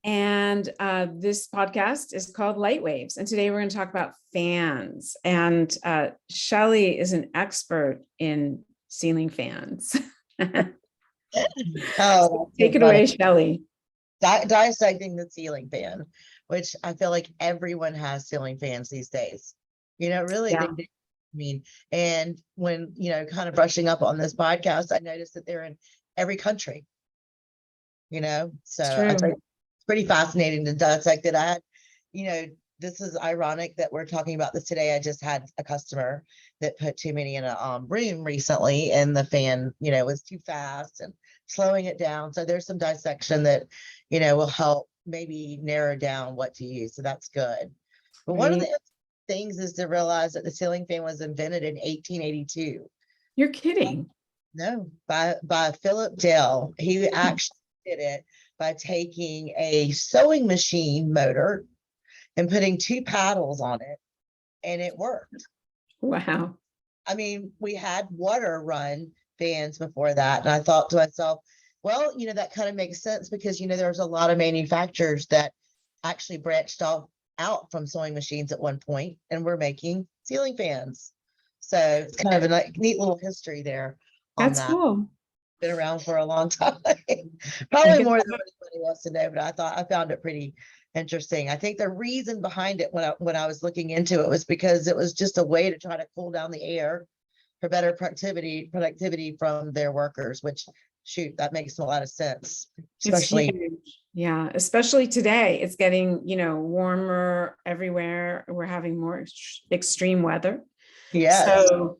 And this podcast is called Lightwaves. And today we're going to talk about fans. And Shelley is an expert in ceiling fans. Oh, Take it away, Shelley. Dissecting the ceiling fan, which I feel like everyone has ceiling fans these days. Really, Yeah. they do. And when, kind of brushing up on this podcast, I noticed that they're in every country, so I think it's pretty fascinating to dissect it. This is ironic that we're talking about this today. I just had a customer that put too many in a room recently, and the fan, was too fast and slowing it down. So there's some dissection that, will help maybe narrow down what to use. So that's good. But one of the things is to realize that the ceiling fan was invented in 1882. You're kidding. No, by Philip Dell. He actually did it by taking a sewing machine motor and putting two paddles on it, and it worked. Wow. I mean, we had water run fans before that, and I thought to myself, well, that kind of makes sense because, there's a lot of manufacturers that actually branched off out from sewing machines at one point and we're making ceiling fans. So it's kind of a neat little history there. That's cool. Been around for a long time. Probably more than anybody wants to know, but I found it pretty interesting. I think the reason behind it when I was looking into it was because it was just a way to try to cool down the air for better productivity from their workers, which shoot, that makes a lot of sense. Especially today. It's getting, warmer everywhere. We're having more extreme weather. Yeah. So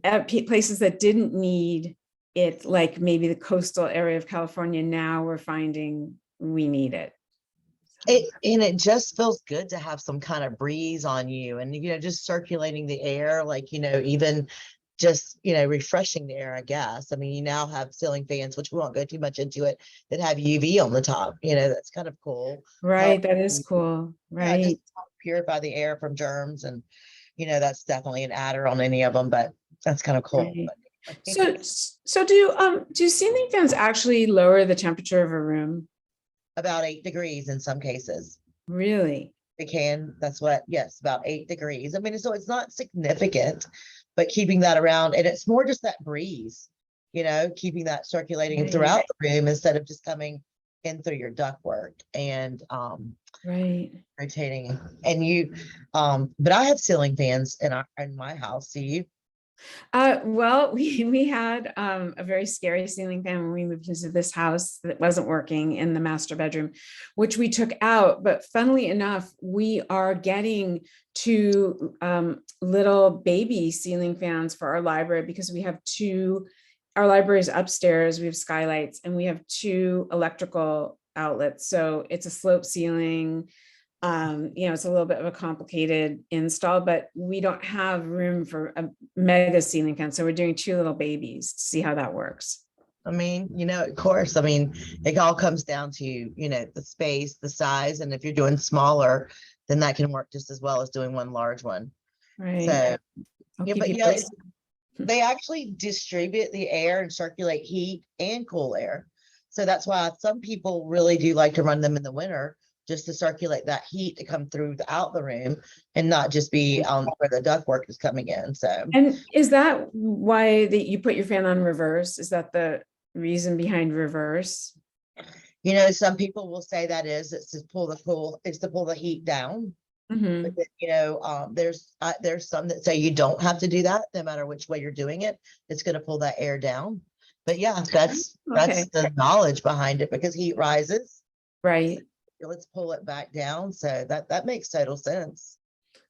at places that didn't need it, like maybe the coastal area of California, now we're finding we need it. It just feels good to have some kind of breeze on you and, just circulating the air, like, even just, refreshing the air, I guess. I mean, you now have ceiling fans, which we won't go too much into it, that have UV on the top, that's kind of cool. Right. That is cool. Right. Just purify the air from germs. And, that's definitely an adder on any of them, but that's kind of cool. Right. So do ceiling fans actually lower the temperature of a room? About 8 degrees in some cases. Really? They can. That's about 8 degrees. I mean, so it's not significant, but keeping that around, and it's more just that breeze, keeping that circulating throughout the room instead of just coming in through your ductwork and rotating. And but I have ceiling fans in my house. Do you? Well, we had a very scary ceiling fan when we moved into this house that wasn't working in the master bedroom, which we took out. But funnily enough, we are getting two little baby ceiling fans for our library because we have our library is upstairs, we have skylights, and we have 2 electrical outlets. So it's a slope ceiling. It's a little bit of a complicated install, but we don't have room for a mega ceiling fan. So we're doing 2 little babies to see how that works. I mean, of course, I mean, it all comes down to, the space, the size. And if you're doing smaller, then that can work just as well as doing one large one. Right. So, they actually distribute the air and circulate heat and cool air. So that's why some people really do like to run them in the winter, just to circulate that heat to come throughout the room and not just be where the ductwork is coming in. So, and is that why you put your fan on reverse? Is that the reason behind reverse? Some people will say it's to pull the heat down. Mm-hmm. But, there's some that say you don't have to do that. No matter which way you're doing it, it's going to pull that air down. But yeah, that's the knowledge behind it, because heat rises. Right. Let's pull it back down. So that makes total sense.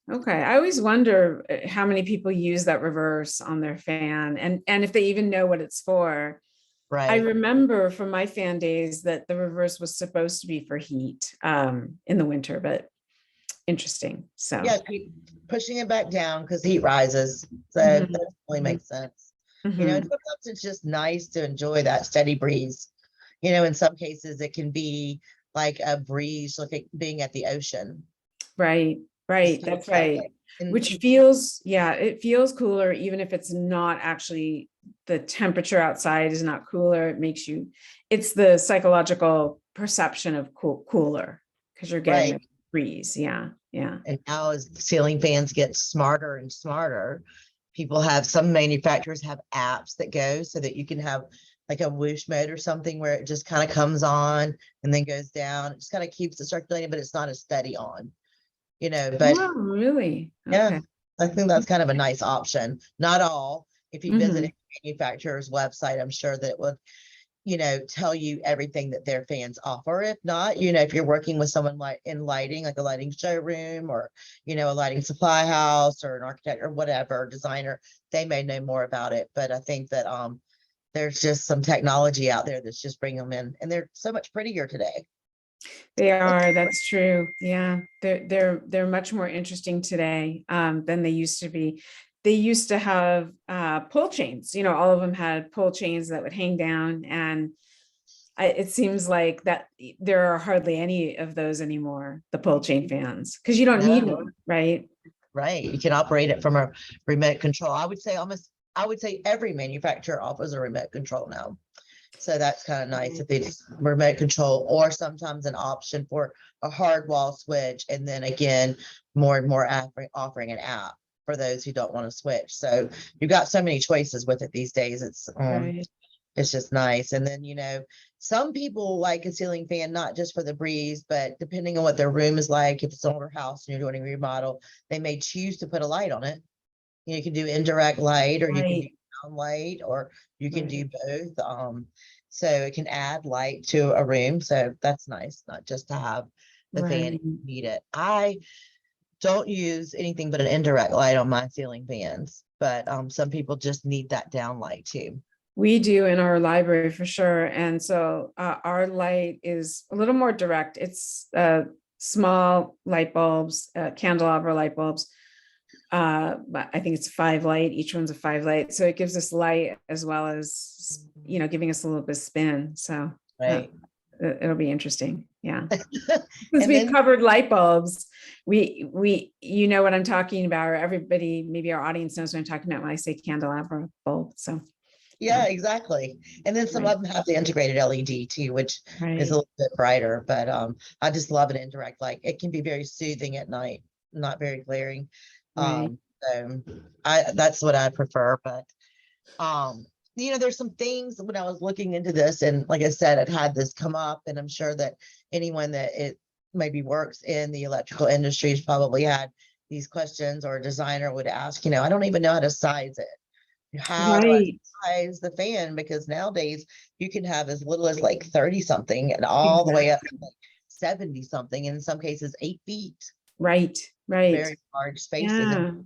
Okay. I always wonder how many people use that reverse on their fan and if they even know what it's for. Right. I remember from my fan days that the reverse was supposed to be for heat in the winter, but interesting. So yeah, keep pushing it back down because heat rises. So that definitely makes sense. Sometimes it's just nice to enjoy that steady breeze. In some cases it can be like a breeze, like being at the ocean. Right. That's right. Which feels, it feels cooler, even if it's not actually, the temperature outside is not cooler. It makes you, it's the psychological perception of cooler because you're getting Right. a breeze. Yeah. Yeah. And now as ceiling fans get smarter and smarter, some manufacturers have apps that go so that you can have like a whoosh mode or something where it just kind of comes on and then goes down. It just kind of keeps it circulating, but it's not a steady on, but Oh, really? yeah, Okay. I think that's kind of a nice option. Not all. If you visit Mhm. a manufacturer's website, I'm sure that it will, tell you everything that their fans offer. If not, if you're working with someone like in lighting, like a lighting showroom or, a lighting supply house or an architect or whatever, designer, they may know more about it. But I think that there's just some technology out there that's just bringing them in, and they're so much prettier today. They are, that's true. Yeah. They're much more interesting today than they used to be. They used to have pull chains, all of them had pull chains that would hang down, and it seems like that there are hardly any of those anymore, the pull chain fans, because you don't need No, one, right? right. You can operate it from a remote control. I would say every manufacturer offers a remote control now. So that's kind of nice if it's remote control, or sometimes an option for a hard wall switch. And then again, more and more offering an app for those who don't want to switch. So you've got so many choices with it these days. Right. It's just nice. And then, some people like a ceiling fan, not just for the breeze, but depending on what their room is like, if it's an older house and you're doing a remodel, they may choose to put a light on it. You can do indirect light, or you can do Right. down light, or you can do Right. both. So it can add light to a room. So that's nice, not just to have the fan if Right. you need it. I don't use anything but an indirect light on my ceiling fans, but some people just need that down light too. We do in our library for sure. And so our light is a little more direct. It's small light bulbs, candelabra light bulbs. But I think it's 5 light. Each one's a 5 light. So it gives us light as well as, giving us a little bit of spin. So Right. it'll be interesting. Yeah. Since And we've then, covered light bulbs, you know what I'm talking about, or everybody, maybe our audience knows what I'm talking about when I say candelabra bulb. So yeah, exactly. And then some right, of them have the integrated LED too, which is a right, little bit brighter, but I just love an indirect light. It can be very soothing at night, not very glaring. right. So that's what I prefer. But um, there's some things when I was looking into this, and like I said, it had this come up, and I'm sure that anyone that it maybe works in the electrical industry has probably had these questions, or a designer would ask, I don't even know how to size it. How do I Right. size the fan? Because nowadays you can have as little as like 30 something and all the way Exactly. up to like 70 something, and in some cases 8 feet, Right. Right. very large spaces. And Yeah.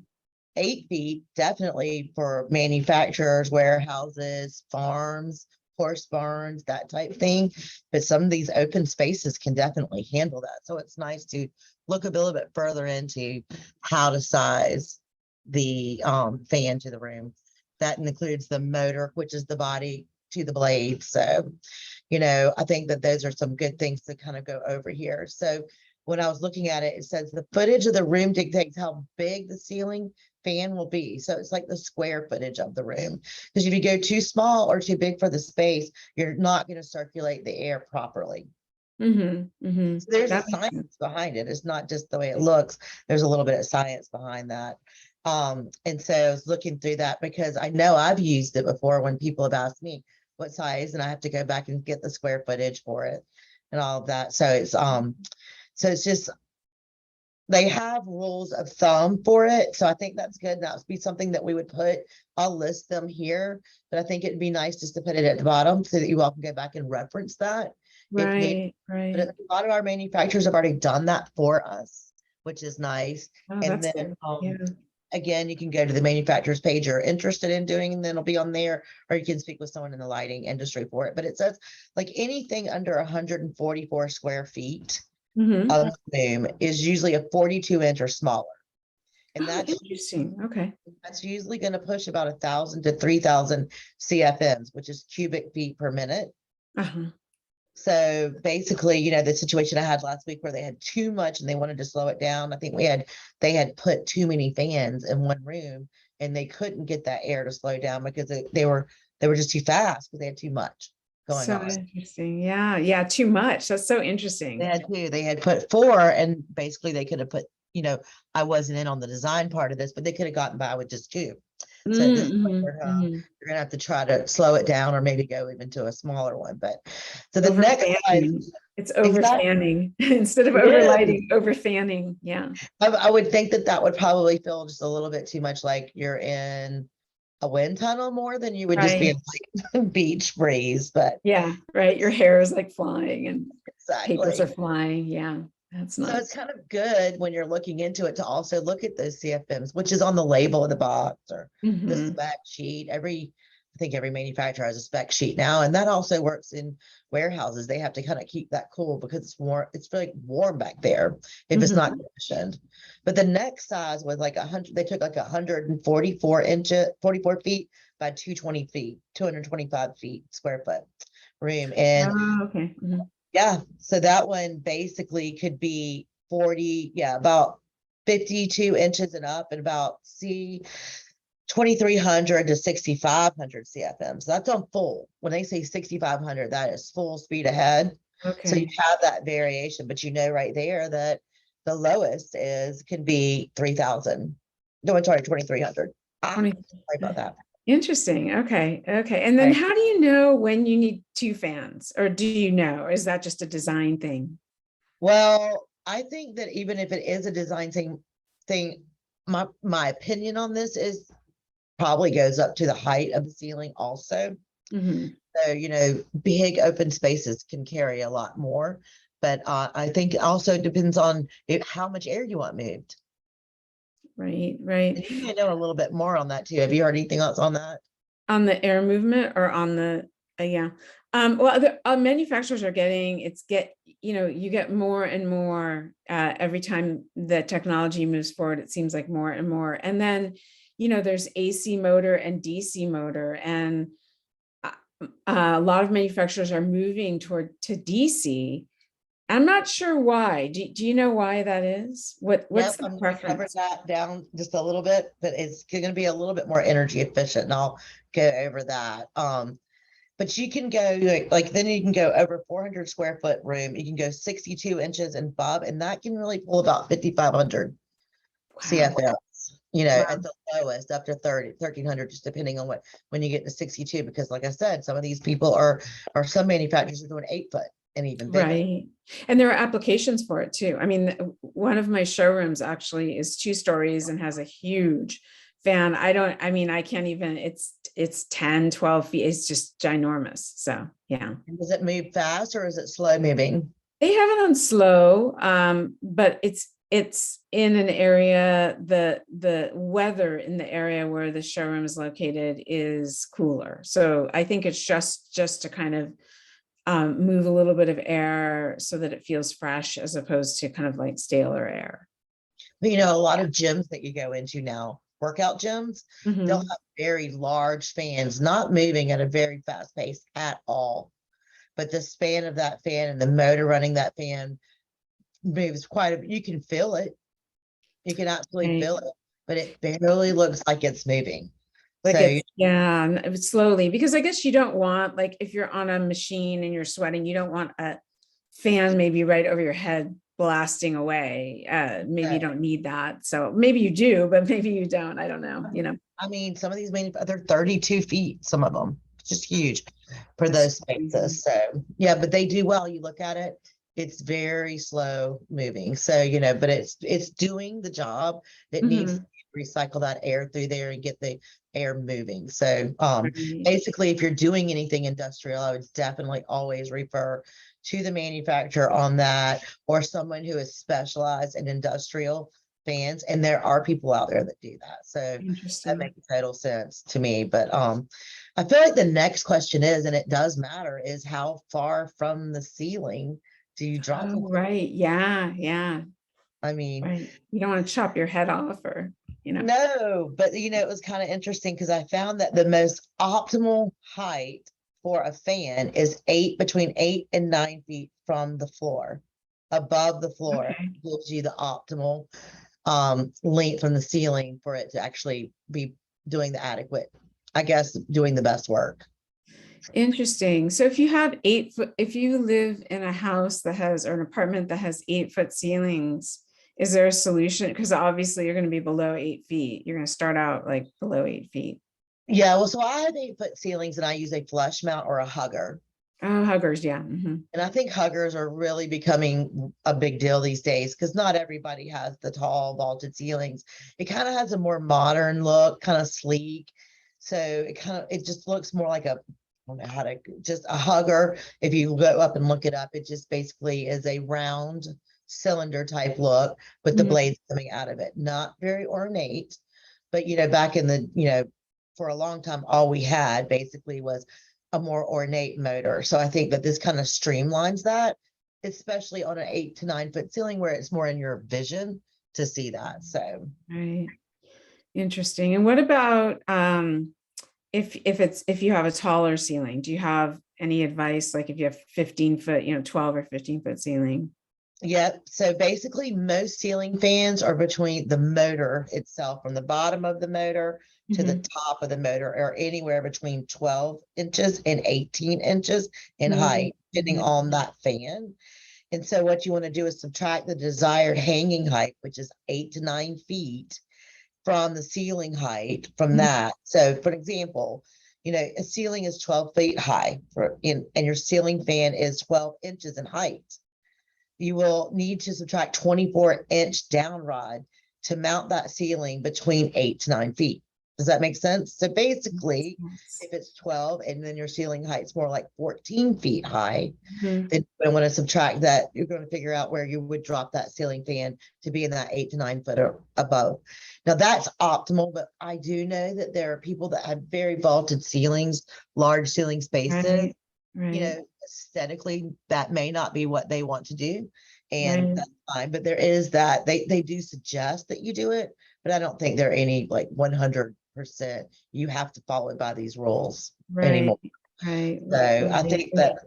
8 feet, definitely for manufacturers, warehouses, farms, horse barns, that type thing. But some of these open spaces can definitely handle that. So it's nice to look a little bit further into how to size the fan to the room. That includes the motor, which is the body to the blade. So, I think that those are some good things to kind of go over here. So when I was looking at it, it says the footage of the room dictates how big the ceiling fan will be. So it's like the square footage of the room. Because if you go too small or too big for the space, you're not going to circulate the air properly. Mm-hmm. Mm-hmm. So there's a That makes sense. science behind it. It's not just the way it looks. There's a little bit of science behind that. And so I was looking through that because I know I've used it before when people have asked me what size, and I have to go back and get the square footage for it and all of that. So it's just they have rules of thumb for it. So I think that's good. That would be something that we would put. I'll list them here, but I think it'd be nice just to put it at the bottom so that you all can go back and reference that if need. Right. But Right. a lot of our manufacturers have already done that for us, which is nice. Oh, And that's then good. Yeah. again, you can go to the manufacturer's page you're interested in doing, and then it'll be on there, or you can speak with someone in the lighting industry for it. But it says like anything under 144 square feet Mm-hmm. of room is usually a 42-inch or smaller. And Oh, interesting. Okay. that's usually going to push about 1,000 to 3,000 CFMs, which is cubic feet per minute. Uh-huh. So basically, the situation I had last week where they had too much and they wanted to slow it down. I think they had put too many fans in one room, and they couldn't get that air to slow down because they were just too fast because they had too much going So on. interesting. Yeah. Yeah. Too much. That's so They interesting. had two. They had put four, and basically they could have put, I wasn't in on the design part of this, but they could have gotten by with just two. So this is what Mm-hmm, you're gonna have to try to slow it down, or maybe go even to a smaller one. But so the Over next fanning. size, It's over exactly, fanning instead of it over is. lighting, over fanning. Yeah. I would think that that would probably feel just a little bit too much like you're in a wind tunnel more than you would just be Right. in like beach breeze. But Yeah. Right. Your hair is like flying and papers are exactly. flying. Yeah. That's So it's nuts. kind of good when you're looking into it to also look at those CFMs, which is on the label of the box or the Hmm. spec sheet. I think every manufacturer has a spec sheet now, and that also works in warehouses. They have to kind of keep that cool because it's warm. It's really warm back there if it's not Hmm. conditioned. But the next size was like 100. They took like 144 inches, 44 feet by 220 feet, 225 feet square foot room, and Oh, okay. Mhm. yeah, so that one basically could be 40, yeah, about 52 inches and up, and about 2300 to 6500 CFMs. That's on full. When they say 6500, that is full speed ahead. So you Okay. have that variation, but right there that the lowest can be 3000. No, I'm sorry, 2300. 20. Sorry about that. Interesting. Okay. Okay. And then Right. how do you know when you need two fans, or do you know? Or is that just a design thing? Well, I think that even if it is a design thing, my opinion on this is probably goes up to the height of the ceiling also. Hmm. So, big open spaces can carry a lot more. But I think it also depends on how much air you want moved. Right. Right. And you may know a little bit more on that too. Have you heard anything else on that? On the air movement or on the, yeah. Well, the manufacturers are getting, you get more and more every time the technology moves forward, it seems like more and more. And then, there's AC motor and DC motor, and a lot of manufacturers are moving to DC. I'm not sure why. Do you know why that is? What's Yep, the I'm going to cover preference? that down just a little bit, but it's going to be a little bit more energy efficient, and I'll go over that. But you can go then you can go over 400 square foot room. You can go 62 inches and above, and that can really pull about 5,500 Wow. CFMs, Wow. at the lowest up to 1,300, just depending on when you get to 62, because like I said, some of these people or some manufacturers are doing 8 foot and even bigger. Right. And there are applications for it too. I mean, one of my showrooms actually is 2 stories and has a huge fan. I mean, I can't even, it's 10, 12 feet. It's just ginormous. So yeah. And does it move fast or is it slow moving? They have it on slow, but it's in an area, the weather in the area where the showroom is located is cooler. So I think it's just to kind of move a little bit of air so that it feels fresh as opposed to kind of like staler air. But, a lot of gyms that you go into now, workout gyms, they'll Mhm. have very large fans, not moving at a very fast pace at all. But the span of that fan and the motor running that fan moves you can feel it. You can absolutely Right. feel it, but it barely looks like it's moving. Like So, yeah, slowly, because I guess you don't want, like, if you're on a machine and you're sweating, you don't want a fan maybe right over your head blasting away. Maybe you don't need that. So maybe you do, but maybe you don't. I don't know. I mean, some of these they're 32 feet, some of them, just huge for That's those crazy. spaces. So, yeah, but they do well. You look at it, it's very slow moving. So, but it's doing the job that needs to Mhm. recycle that air through there and get the air moving. So, Right. basically, if you're doing anything industrial, I would definitely always refer to the manufacturer on that, or someone who is specialized in industrial fans. And there are people out there that do that. So that Interesting. makes total sense to me. But I feel like the next question is, and it does matter, is how far from the ceiling do you drop Oh, them? right. Yeah. Yeah. I mean, Right. You don't want to chop your head off or. no, but it was kind of interesting because I found that the most optimal height for a fan is between 8 and 9 feet from the floor. Above the floor Okay. gives you the optimal length from the ceiling for it to actually be doing the adequate, I guess, doing the best work. Interesting. So if you have 8 foot, if you live in a house that has, or an apartment that has 8 foot ceilings, is there a solution? Because obviously you're going to be below 8 feet. You're going to start out like below 8 feet. Yeah, well, so I have 8 foot ceilings and I use a flush mount or a hugger. Oh, huggers. Yeah. Mhm. And I think huggers are really becoming a big deal these days because not everybody has the tall vaulted ceilings. It kind of has a more modern look, kind of sleek. So it just looks more like a, I don't know how to, just a hugger. If you go up and look it up, it just basically is a round cylinder type look with the Mhm. blades coming out of it. Not very ornate, but back in the, for a long time, all we had basically was a more ornate motor. So I think that this kind of streamlines that, especially on an 8 to 9 foot ceiling where it's more in your vision to see that. So Right. Interesting. And what about if you have a taller ceiling, do you have any advice? Like if you have 15 foot, 12 or 15 foot ceiling? yeah, so basically most ceiling fans are between the motor itself from the bottom of the motor to the Mhm. top of the motor or anywhere between 12 inches and 18 inches in height, depending Mhm. on that fan. And so what you want to do is subtract the desired hanging height, which is 8 to 9 feet from the ceiling height from Mhm. that. So for example, a ceiling is 12 feet high and your ceiling fan is 12 inches in height. You will need to subtract 24-inch down rod to mount that ceiling between 8 to 9 feet. Does that make sense? So basically, Yes. if it's 12 and then your ceiling height's more like 14 feet high, Mhm. then I want to subtract that. You're going to figure out where you would drop that ceiling fan to be in that 8 to 9 foot or above. Now that's optimal, but I do know that there are people that have very vaulted ceilings, large ceiling spaces. Right. Right. Aesthetically, that may not be what they want to do, and Right. that's fine. But there is that they do suggest that you do it, but I don't think there are any like 100% you have to follow by these rules Right. anymore. Right. So I Right. think that,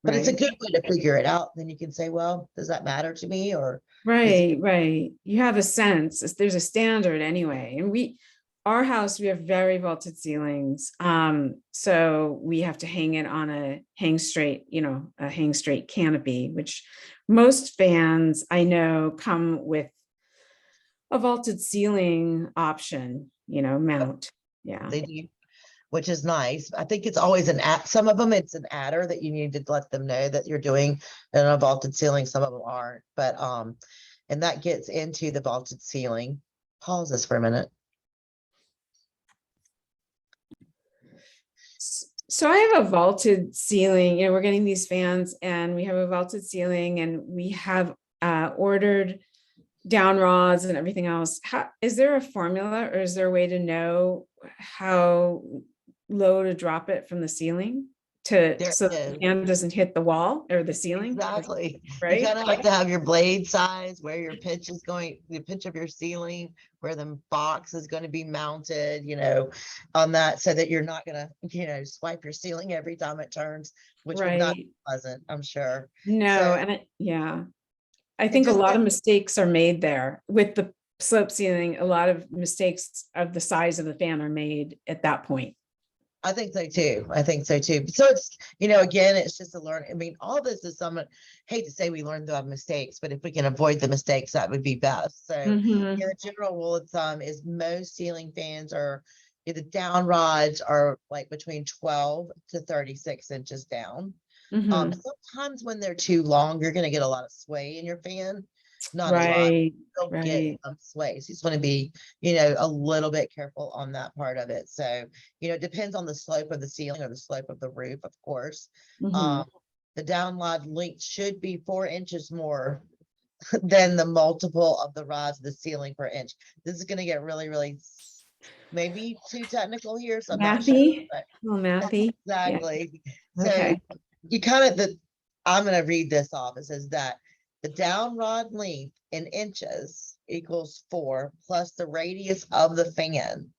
but it's a Right. good way to figure it out. Then you can say, well, does that matter to me, or is it? Right, right. You have a sense. There's a standard anyway. And our house, we have very vaulted ceilings. So we have to hang it on a a hang straight canopy, which most fans I know come with a vaulted ceiling option, mount. Yeah. They do, which is nice. I think it's always an app. Some of them it's an adder that you need to let them know that you're doing an vaulted ceiling. Some of them aren't, but and that gets into the vaulted ceiling. Pause this for a minute. So I have a vaulted ceiling, we're getting these fans and we have a vaulted ceiling and we have ordered down rods and everything else. Is there a formula or is there a way to know how low to drop it from the ceiling There so the is. fan doesn't hit the wall or the ceiling? Exactly. You Right? kind of have to have your blade size, where your pitch is going, the pitch of your ceiling, where the box is going to be mounted, on that so that you're not going to, swipe your ceiling every time it turns, which would not be Right. pleasant, I'm sure. No, So and yeah. I it think a just, lot of mistakes are made there with the slope ceiling. A lot of mistakes of the size of the fan are made at that point. I think so too. I think so too. So it's, again, it's just a learn. I mean, all this is some, hate to say we learn through our mistakes, but if we can avoid the mistakes, that would be best. So, Mhm. a general rule of thumb is most ceiling fans are the down rods are like between 12 to 36 inches down. Mhm. Sometimes when they're too long, you're going to get a lot of sway in your fan. Not a lot. Right. You'll get Right. some sway. So you just want to be, a little bit careful on that part of it. So, it depends on the slope of the ceiling or the slope of the roof, of course. Mhm. Um, the downlod length should be 4 inches more than the multiple of the rods of the ceiling per inch. This is going to get really, really maybe too technical here, so I'm not sure. Mathy. But A little mathy. Yeah. exactly. So Okay. you kind of I'm going to read this off. It says that the down rod length in inches equals 4 plus the radius of the fan.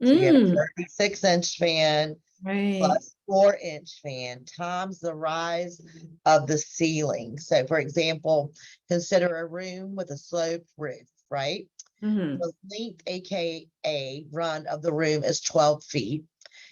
So you have a Mm, 36-inch fan right. plus 4-inch fan times the rise of the ceiling. So for example, consider a room with a sloped roof, right? Mhm. The length, AKA run of the room is 12 feet.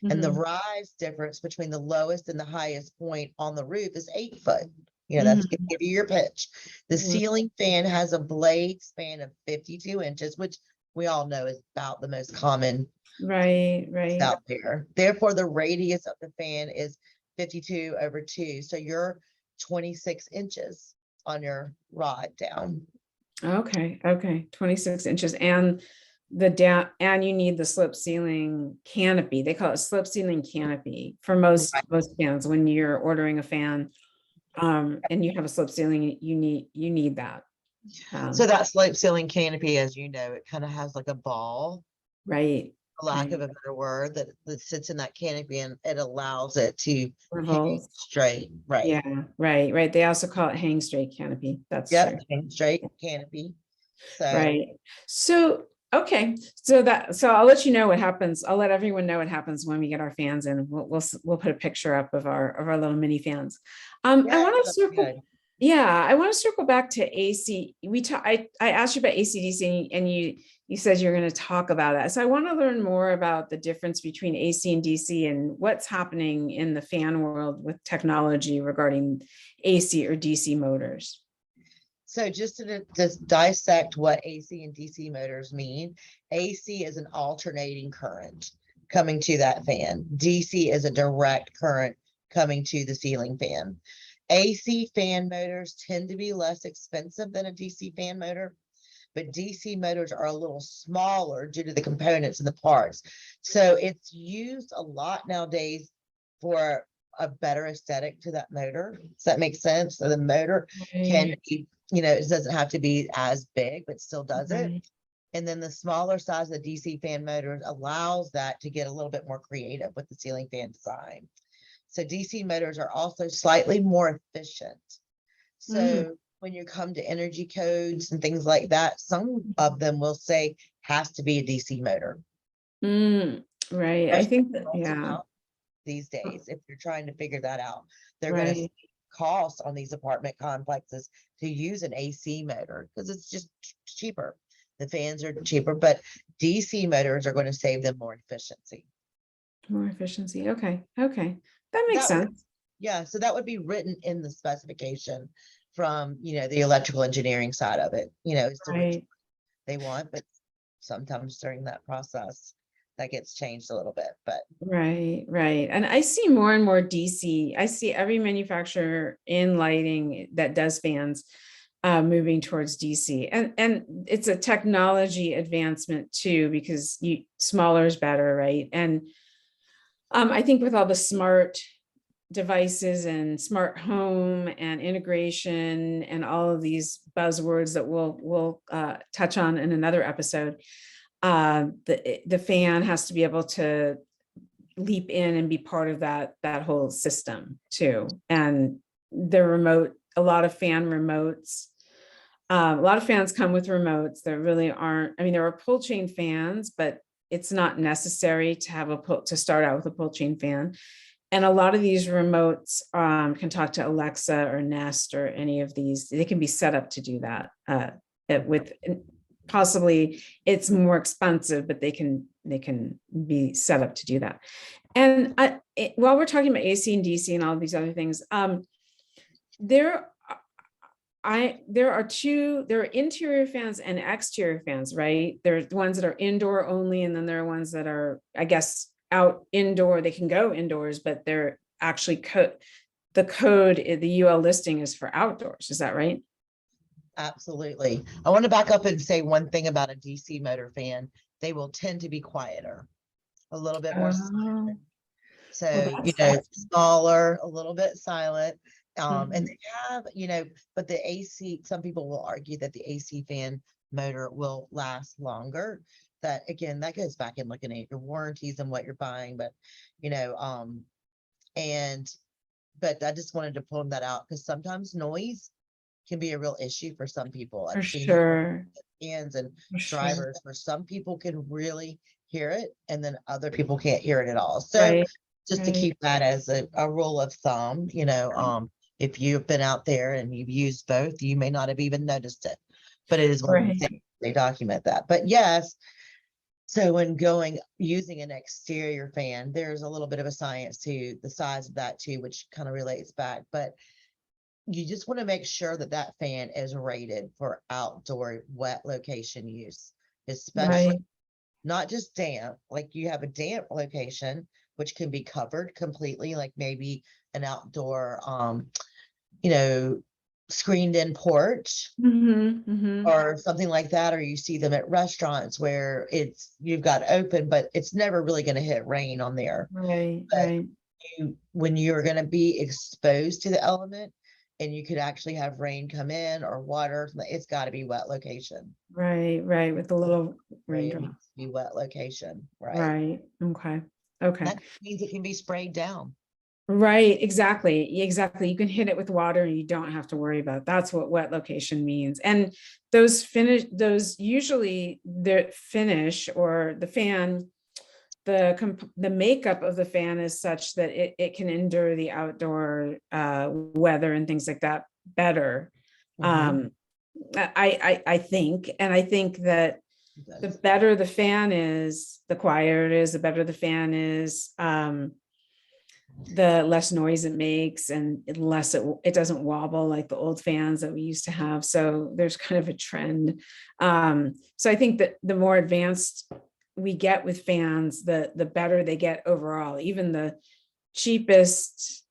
And the Mhm. rise difference between the lowest and the highest point on the roof is 8 foot. You know, that's going to Mhm. give you your pitch. The Right, ceiling fan has a blade span of 52 inches, which we all know is about the most common right. out there. Therefore, the radius of the fan is 52 over 2. So you're 26 inches on your rod down. Okay. 26 inches and the down, and you need the slip ceiling canopy. They call it slip ceiling canopy for Right. most fans. When you're ordering a fan, and you have a slip ceiling, you need that. So Um, that slope ceiling canopy, as you know, it kind of has like a ball, right, for lack of right. a better word, that sits in that canopy and it allows it to hang Revolves. straight. Right. Yeah, right. They also call it hang straight canopy. That's Yep. true. Hang straight canopy. So Right. So, okay. So I'll let you know what happens. I'll let everyone know what happens when we get our fans in. We'll put a picture up of our little mini fans. I yeah, want to that's circle. good. Yeah, I want to circle back to AC. I asked you about ACDC and you said you're going to talk about that. So I want to learn more about the difference between AC and DC and what's happening in the fan world with technology regarding AC or DC motors. So just to just dissect what AC and DC motors mean, AC is an alternating current coming to that fan. DC is a direct current coming to the ceiling fan. AC fan motors tend to be less expensive than a DC fan motor, but DC motors are a little smaller due to the components and the parts. So it's used a lot nowadays for a better aesthetic to that motor. Does that make sense? So the motor can Right, be, you know, it doesn't have to be as big, but still does it. right. And then the smaller size of the DC fan motors allows that to get a little bit more creative with the ceiling fan design. So DC motors are also slightly more efficient. Mm. So when you come to energy codes and things like that, some of them will say has to be a DC motor. Right. I Especially think that, yeah, multi-pump these days, if you're trying to figure that out, they're going to right. cost on these apartment complexes to use an AC motor because it's just cheaper. The fans are cheaper, but DC motors are going to save them more efficiency. More efficiency. Okay. That makes That would, sense. yeah, so that would be written in the specification from, you know, the electrical engineering side of it, you know, as to which Right. they want, but sometimes during that process that gets changed a little bit, but Right. And I see more and more DC. I see every manufacturer in lighting that does fans moving towards DC. And it's a technology advancement too, because smaller is better, right? And I think with all the smart devices and smart home and integration and all of these buzzwords that we'll touch on in another episode, the fan has to be able to leap in and be part of that whole system too. And the remote, a lot of fan remotes, a lot of fans come with remotes. There really aren't. I mean, there are pull chain fans, but it's not necessary to have to start out with a pull chain fan. And a lot of these remotes can talk to Alexa or Nest or any of these. They can be set up to do that. With possibly it's more expensive, but they can be set up to do that. And while we're talking about AC and DC and all of these other things, there there are interior fans and exterior fans, right? There are the ones that are indoor only, and then there are ones that are, I guess, out indoor. They can go indoors, but they're actually the code, the UL listing is for outdoors. Is that right? absolutely. I want to back up and say one thing about a DC motor fan. They will tend to be quieter, a little bit more Oh, well, so, you know, that's smaller, a little bit silent. And mhm. they have, you know, but the AC, some people will argue that the AC fan motor will last longer. That again, that goes back and looking at your warranties and what you're buying, but you know, and but I just wanted to pull that out because sometimes noise can be a real issue for some people. For I've seen sure. fans and For sure. drivers where some people can really hear it and then other people can't hear it at all. So Right. just to Right. keep that as a rule of thumb, you know, Right. if you've been out there and you've used both, you may not have even noticed it, but it is one of the Right. things they document that. But yes, So when using an exterior fan, there's a little bit of a science to the size of that too, which kind of relates back. But you just want to make sure that that fan is rated for outdoor wet location use, especially Right. not just damp. Like you have a damp location, which can be covered completely, like maybe an outdoor, you know, screened in porch Mm-hmm. or something like that, or you see them at restaurants where you've got open, but it's never really going to hit rain on there. Right, But right, when you're going to be exposed to the element and you could actually have rain come in or water, it's got to be wet location. right, with the little Right, it raindrop. needs to be wet location, right? Right. Okay. Okay. That means it can be sprayed down. Right, exactly. Exactly. You can hit it with water and you don't have to worry about it. That's what wet location means. And those usually the finish or the fan, the makeup of the fan is such that it can endure the outdoor weather and things like that better. Mhm. Um, I think, and I think that It the does. better the fan is, the quieter it is, the better the fan is. The less noise it makes and less it doesn't wobble like the old fans that we used to have. So there's kind of a trend. So I think that the more advanced we get with fans, the better they get overall. Even the cheapest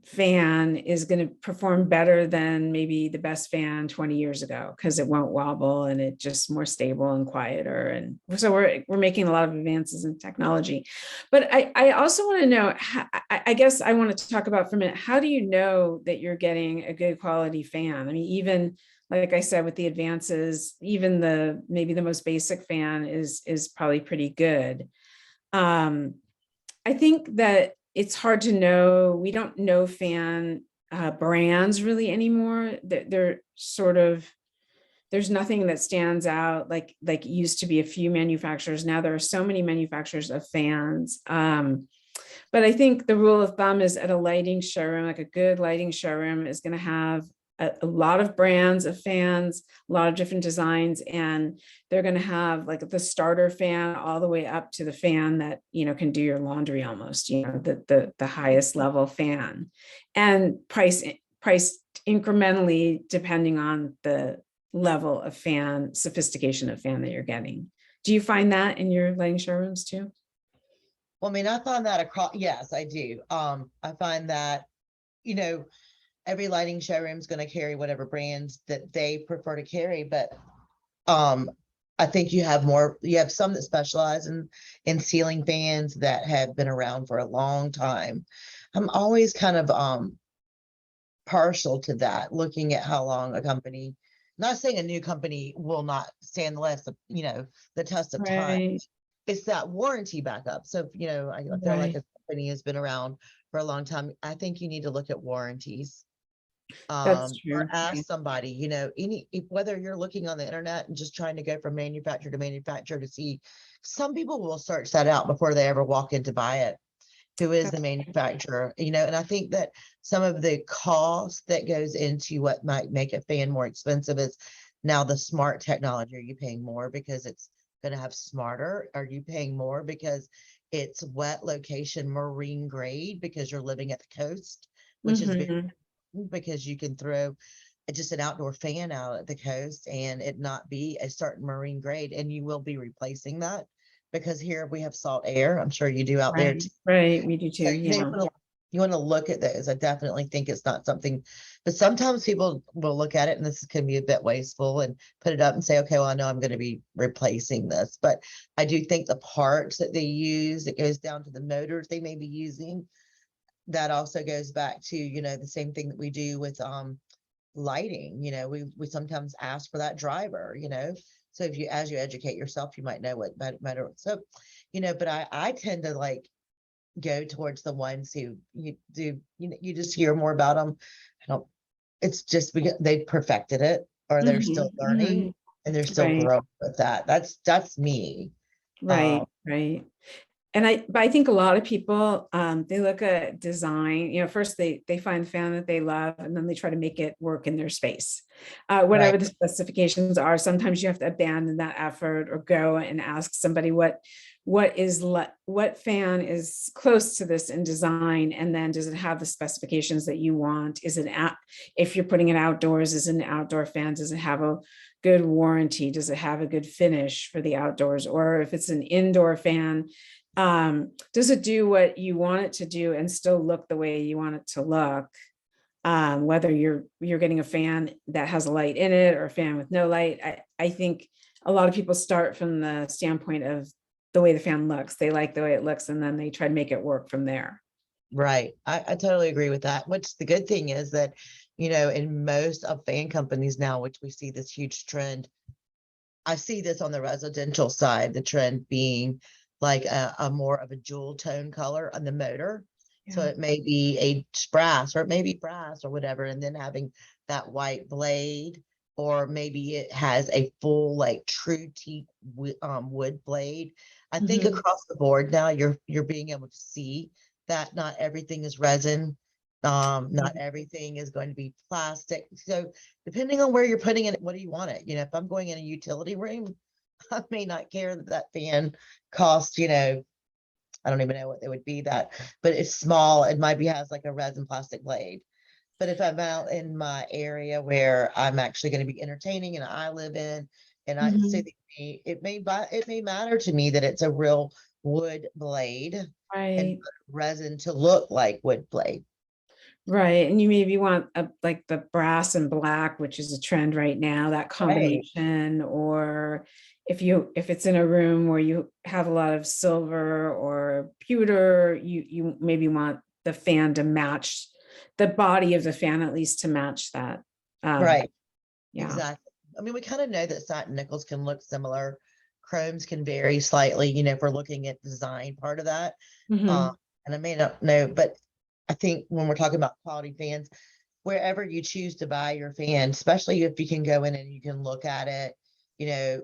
fan is going to perform better than maybe the best fan 20 years ago because it won't wobble and it's just more stable and quieter. And so we're making a lot of advances in technology. But I also want to know, I guess I want to talk about for a minute, how do you know that you're getting a good quality fan? I mean, even like I said, with the advances, even maybe the most basic fan is probably pretty good. Um, I think that it's hard to know. We don't know fan brands really anymore. They're sort of, there's nothing that stands out like it used to be a few manufacturers. Now there are so many manufacturers of fans. But I think the rule of thumb is at a lighting showroom, like a good lighting showroom is going to have a lot of brands of fans, a lot of different designs, and they're going to have like the starter fan all the way up to the fan that, can do your laundry almost, the highest level fan, and priced incrementally depending on the level of fan, sophistication of fan that you're getting. Do you find that in your lighting showrooms too? Well, I mean, I find that across, yes, I do. I find that, you know, every lighting showroom is going to carry whatever brands that they prefer to carry, but um, I think you have some that specialize in ceiling fans that have been around for a long time. I'm always kind of partial to that, looking at how long a company, not saying a new company will not stand the test of time. Right. It's that warranty backup. So, I feel like Right. a company has been around for a long time. I think you need to look at warranties. That's Or true. Yeah. ask somebody, whether you're looking on the internet and just trying to go from manufacturer to manufacturer to see, some people will search that out before they ever walk in to buy it. Who is the That's manufacturer? And I think that some of the cost that goes into what might make a fan more expensive is now the smart technology. Are you paying more because it's going to have smarter? Are you paying more because it's wet location marine grade because you're living at the coast, which is very, Mhm. because you can throw just an outdoor fan out at the coast and it not be a certain marine grade, and you will be replacing that because here we have salt air. I'm sure you do out there Right, too. right. We do So too. Yeah. you want to look at those. I definitely think it's not something, but sometimes people will look at it, and this can be a bit wasteful, and put it up and say, okay, well, I know I'm going to be replacing this, but I do think the parts that they use, it goes down to the motors they may be using. That also goes back to, the same thing that we do with lighting. We sometimes ask for that driver. So if you, as you educate yourself, you might know what better. So, but I tend to like go towards the ones who you do, you just hear more about them. I don't, it's just because they perfected it, or they're Mhm, still learning mhm. and they're still Right, growing with that. That's me. right, right. but I think a lot of people, they look at design, first they find the fan that they love, and then they try to make it work in their space. Right. Whatever the specifications are, sometimes you have to abandon that effort or go and ask somebody what fan is close to this in design, and then does it have the specifications that you want? If you're putting it outdoors, is it an outdoor fan? Does it have a good warranty? Does it have a good finish for the outdoors? Or if it's an indoor fan, does it do what you want it to do and still look the way you want it to look? Whether you're getting a fan that has a light in it or a fan with no light. I think a lot of people start from the standpoint of the way the fan looks. They like the way it looks, and then they try to make it work from there. Right. I totally agree with that. Which the good thing is that, in most of fan companies now, which we see this huge trend, I see this on the residential side, the trend being like a more of a jewel tone color on the motor. So Yeah. it may be a brass, or it may be brass or whatever, and then having that white blade, or maybe it has a full like true teak wood blade. I think Mhm. across the board now you're being able to see that not everything is resin. Not everything is going to be plastic. So depending on where you're putting it, what do you want it? If I'm going in a utility room, I may not care that that fan costs, I don't even know what they would be that, but it's small. It might be has like a resin plastic blade. But if I'm out in my area where I'm actually going to be entertaining and I live in, and I say Mhm. that it may matter to me that it's a real wood blade and Right. resin to look like wood blade. Right. And you maybe want like the brass and black, which is a trend right now, that Right. combination. Or if it's in a room where you have a lot of silver or pewter, you maybe want the fan to match the body of the fan, at least to match that. Right. Yeah. Exactly. I mean, we kind of know that satin nickels can look similar. Chromes can vary slightly, if we're looking at design part of that. Hmm. And I may not know, but I think when we're talking about quality fans, wherever you choose to buy your fan, especially if you can go in and you can look at it,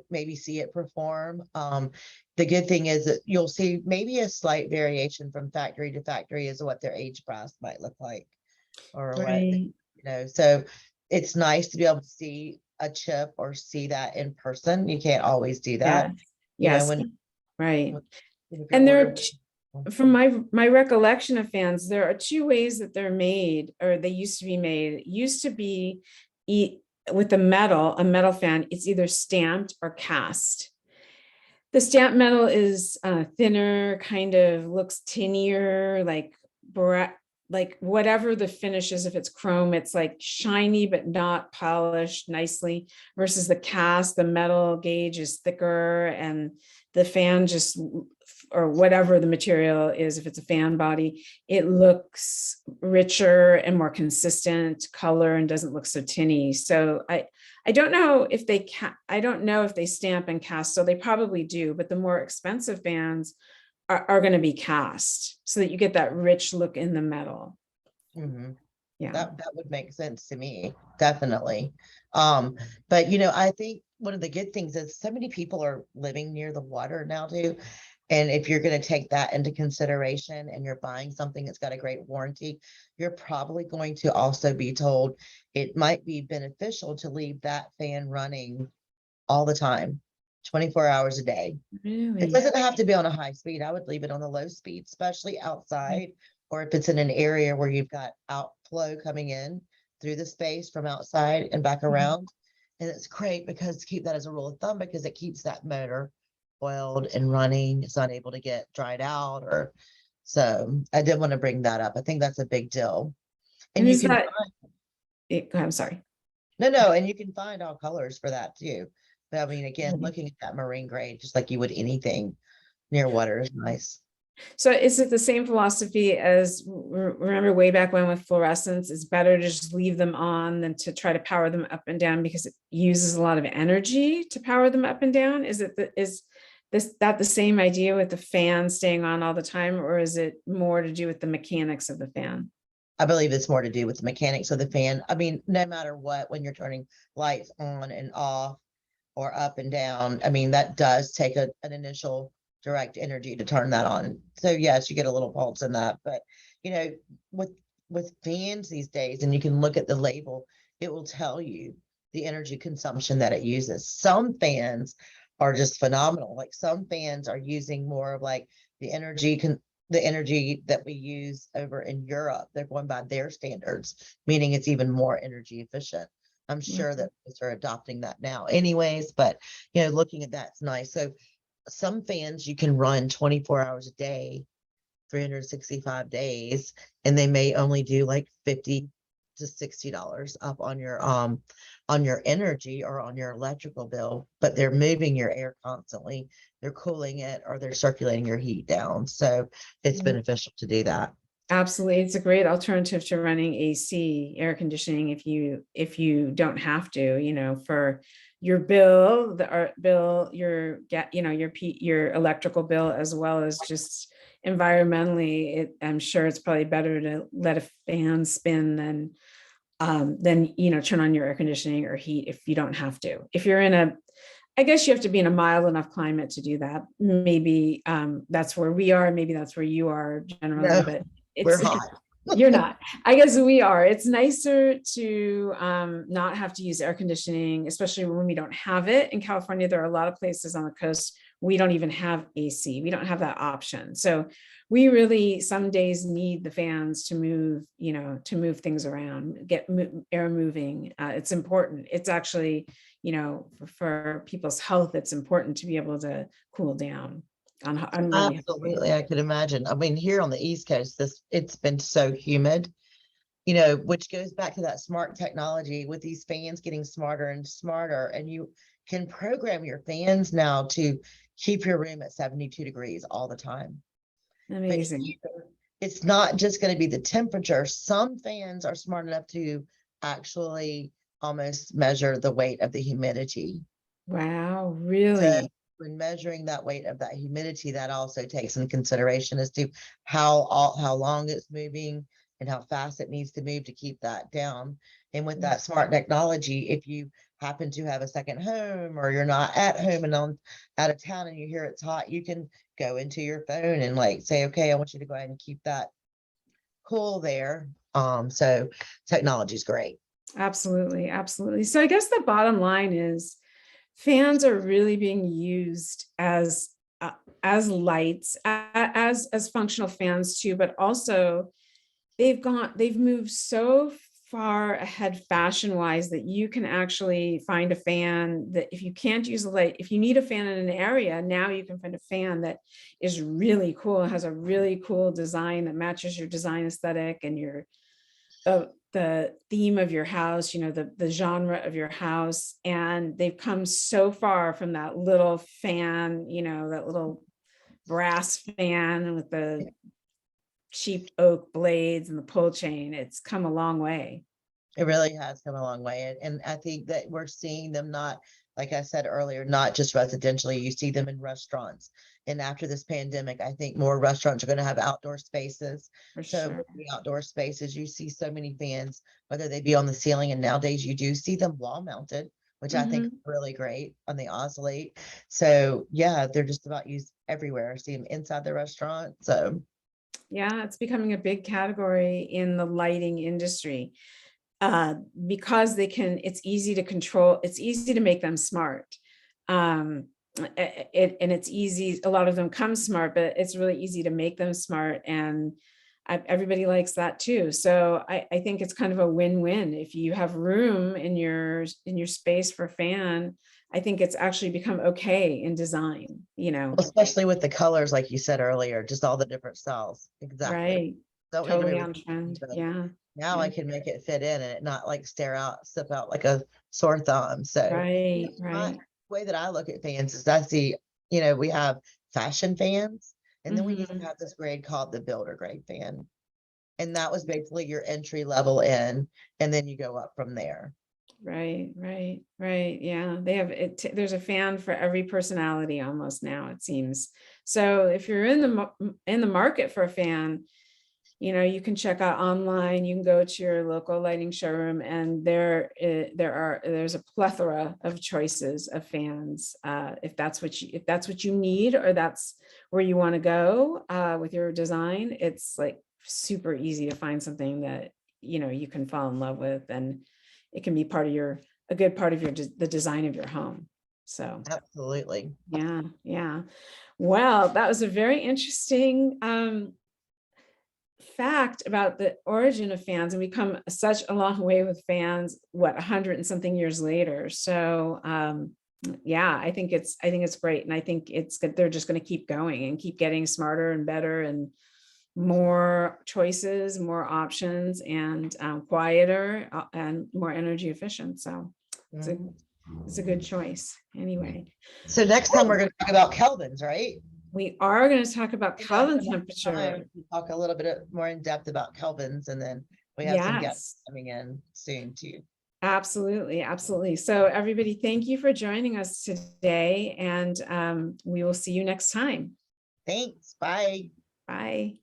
maybe see it perform. The good thing is that you'll see maybe a slight variation from factory to factory as what their age brass might look like, or what, Right. so it's nice to be able to see a chip or see that in person. You can't always do that, Yes. Yes. when Right. if you're And there are ordering. from my recollection of fans, there are two ways that they're made, or they used to be made. It used to be with a metal fan, it's either stamped or cast. The stamped metal is thinner, kind of looks tinier, like whatever the finish is. If it's chrome, it's like shiny but not polished nicely, versus the cast, the metal gauge is thicker, and the fan just, or whatever the material is, if it's a fan body, it looks richer and more consistent color and doesn't look so tinny. So I don't know if I don't know if they stamp and cast, so they probably do, but the more expensive fans are going to be cast so that you get that rich look in the metal. Mhm. Yeah. That would make sense to me, definitely. But I think one of the good things is so many people are living near the water now too. And if you're going to take that into consideration and you're buying something that's got a great warranty, you're probably going to also be told it might be beneficial to leave that fan running all the time, 24 hours a day. It Really? doesn't have to be on a high speed. I would leave it on a low speed, especially outside, or if it's in an area where you've got outflow coming in through the space from outside and back around. And it's great because keep that as a rule of thumb, because it keeps that motor oiled and running. It's not able to get dried out, or so I did want to bring that up. I think that's a big deal. And And you is can that find, it? I'm sorry. no, and you can find all colors for that too. But I mean, again, Really? looking at that marine grade, just like you would anything near water is nice. So is it the same philosophy as, remember way back when with fluorescents, it's better to just leave them on than to try to power them up and down because it uses a lot of energy to power them up and down? Is that the same idea with the fan staying on all the time, or is it more to do with the mechanics of the fan? I believe it's more to do with the mechanics of the fan. I mean, no matter what, when you're turning lights on and off or up and down, I mean, that does take an initial direct energy to turn that on. So yes, you get a little pulse in that, but you know, with fans these days, and you can look at the label, it will tell you the energy consumption that it uses. Some fans are just phenomenal. Like some fans are using more of like the the energy that we use over in Europe. They're going by their standards, meaning it's even more energy efficient. I'm sure that folks are adopting that now anyways, but you know, looking at that's nice. So some fans you can run 24 hours a day, 365 days, and they may only do like 50 to $60 up on your energy or on your electrical bill, but they're moving your air constantly. They're cooling it or they're circulating your heat down. So it's beneficial to do that. Absolutely. It's a great alternative to running AC, air conditioning, if you don't have to, you know, for your bill, bill, your your electrical bill, as well as just environmentally. I'm sure it's probably better to let a fan spin than turn on your air conditioning or heat if you don't have to. If you're in a, I guess you have to be in a mild enough climate to do that. Maybe that's where we are. Maybe that's where you are generally, No, but we're it's hot. you're not. I guess we are. It's nicer to not have to use air conditioning, especially when we don't have it. In California, there are a lot of places on the coast we don't even have AC. We don't have that option. So we really some days need the fans to move, to move things around, get air moving. It's important. It's actually, for people's health, it's important to be able to cool down on really hot Absolutely, days. I could imagine. I mean, here on the East Coast, it's been so humid, which goes back to that smart technology with these fans getting smarter and smarter. And you can program your fans now to keep your room at 72 degrees all the time. But Amazing. here, it's not just going to be the temperature. Some fans are smart enough to actually almost measure the weight of the humidity. Wow, So really? when measuring that weight of that humidity, that also takes into consideration as to how long it's moving and how fast it needs to move to keep that down. And with that smart technology, if you happen to have a second home or you're not at home and on out of town and you hear it's hot, you can go into your phone and like say, okay, I want you to go ahead and keep that cool there. So technology is great. Absolutely, absolutely. So I guess the bottom line is fans are really being used as lights, as functional fans too, but also they've moved so far ahead fashion wise that you can actually find a fan that if you can't use a light, if you need a fan in an area, now you can find a fan that is really cool, has a really cool design that matches your design aesthetic and your the theme of your house, the genre of your house. And they've come so far from that little fan, that little brass fan with the cheap oak blades and the pull chain. It's come a long way. It really has come a long way. And I think that we're seeing them not, like I said earlier, not just residentially, you see them in restaurants. And after this pandemic, I think more restaurants are going to have outdoor spaces. For So sure. with the outdoor spaces, you see so many fans, whether they be on the ceiling, and nowadays you do see them wall mounted, which I think is really great on the oscillate. So yeah, they're just about used everywhere. I see them inside the restaurant. So Yeah, it's becoming a big category in the lighting industry. Because it's easy to control, it's easy to make them smart. And it's easy, a lot of them come smart, but it's really easy to make them smart. And everybody likes that too. So I think it's kind of a win-win. If you have room in your space for fan, I think it's actually become okay in design, especially with the colors, like you said earlier, just all the different styles. Exactly. right. Don't need to Totally be on trend. but Yeah. now I Yeah. can make it fit in and it not like slip out like a sore thumb. So Right. my Right. way that I look at fans is I see, we have fashion fans, and then we used to Mhm. have this grade called the builder grade fan. And that was basically your entry level in, and then you go up from there. Right, right, right. Yeah, they have it. There's a fan for every personality almost now, it seems. So if you're in the market for a fan, you can check out online, you can go to your local lighting showroom, and there's a plethora of choices of fans. If that's what you need, or that's where you want to go with your design, it's like super easy to find something that, you can fall in love with, and it can be a good part of the design of your home. So Absolutely. yeah, yeah. Well, that was a very interesting fact about the origin of fans, and we come such a long way with fans, what, 100 and something years later. So yeah, I think it's great, and I think it's good. They're just going to keep going and keep getting smarter and better, and more choices, more options, and quieter and more energy efficient. So it's a Mhm. it's a good choice anyway. So next time we're going to talk about kelvins, right? We are going to talk about Maybe Kelvin next temperature. time we talk a little bit more in depth about kelvins, and then we have some guests Yes, coming in soon too. absolutely. Absolutely. So everybody, thank you for joining us today, and we will see you next time. Thanks. Bye. Bye.